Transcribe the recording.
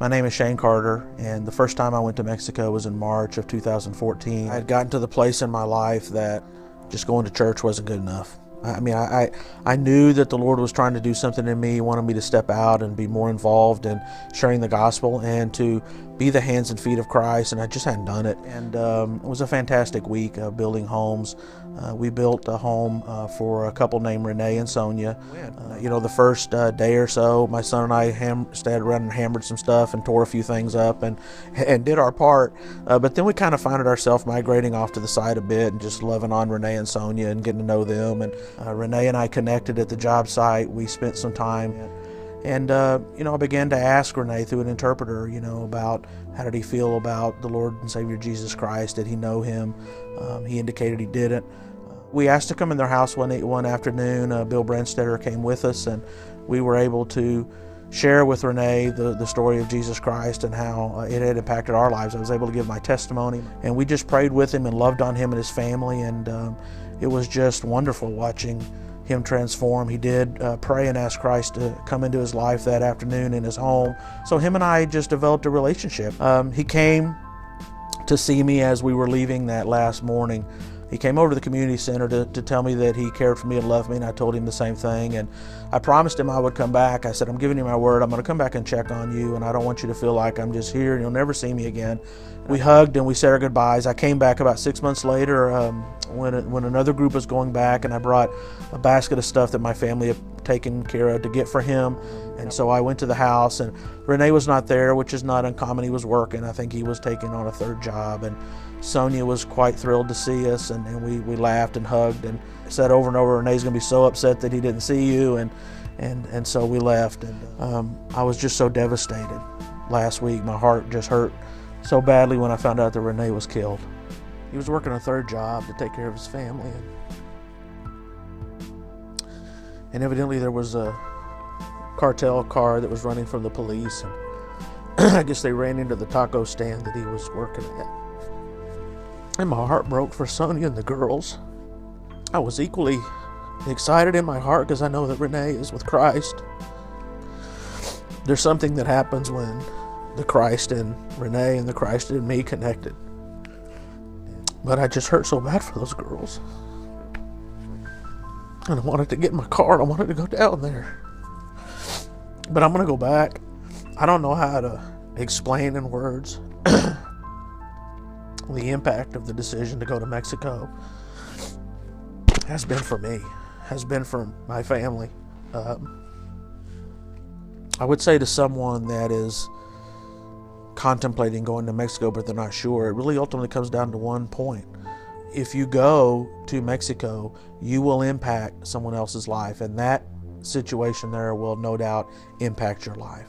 My name is Shane Carter, and the first time I went to Mexico was in March of 2014. I had gotten to the place in my life that just going to church wasn't good enough. I knew that the Lord was trying to do something in me. He wanted me to step out and be more involved in sharing the gospel and to be the hands and feet of Christ, and I just hadn't done it. And it was a fantastic week building homes. We built a home for a couple named Renee and Sonia. The first day or so, my son and I stayed around and hammered some stuff and tore a few things up and did our part. But then we kind of found ourselves migrating off to the side a bit and just loving on Renee and Sonia and getting to know them. And Renee and I connected at the job site. We spent some time. And, I began to ask Renee through an interpreter, about how did he feel about the Lord and Savior Jesus Christ? Did he know him? He indicated he didn't. We asked to come in their house one afternoon. Bill Brandstetter came with us, and we were able to share with Renee the story of Jesus Christ and how it had impacted our lives. I was able to give my testimony, and we just prayed with him and loved on him and his family, and it was just wonderful watching him transform. He did pray and ask Christ to come into his life that afternoon in his home. So him and I just developed a relationship. He came to see me as we were leaving that last morning. He came over to the community center to tell me that he cared for me and loved me, and I told him the same thing. And I promised him I would come back. I said, I'm giving you my word. I'm going to come back and check on you, and I don't want you to feel like I'm just here and you'll never see me again. We hugged and we said our goodbyes. I came back about 6 months later when another group was going back, and I brought a basket of stuff that my family had taken care of to get for him. And so I went to the house, and Renee was not there, which is not uncommon. He was working. I think he was taking on a third job. And Sonia was quite thrilled to see us, and we laughed and hugged and said over and over, Renee's going to be so upset that he didn't see you, and so we left. And I was just so devastated last week. My heart just hurt so badly when I found out that Renee was killed. He was working a third job to take care of his family, and evidently there was a cartel car that was running from the police, and I guess they ran into the taco stand that he was working at. And my heart broke for Sonia and the girls. I was equally excited in my heart because I know that Renee is with Christ. There's something that happens when the Christ in Renee and the Christ in me connected. But I just hurt so bad for those girls. And I wanted to get in my car. I wanted to go down there. But I'm going to go back. I don't know how to explain in words the impact of the decision to go to Mexico has been for me, has been for my family. I would say to someone that is contemplating going to Mexico but they're not sure, it really ultimately comes down to one point. If you go to Mexico, you will impact someone else's life, and that situation there will no doubt impact your life.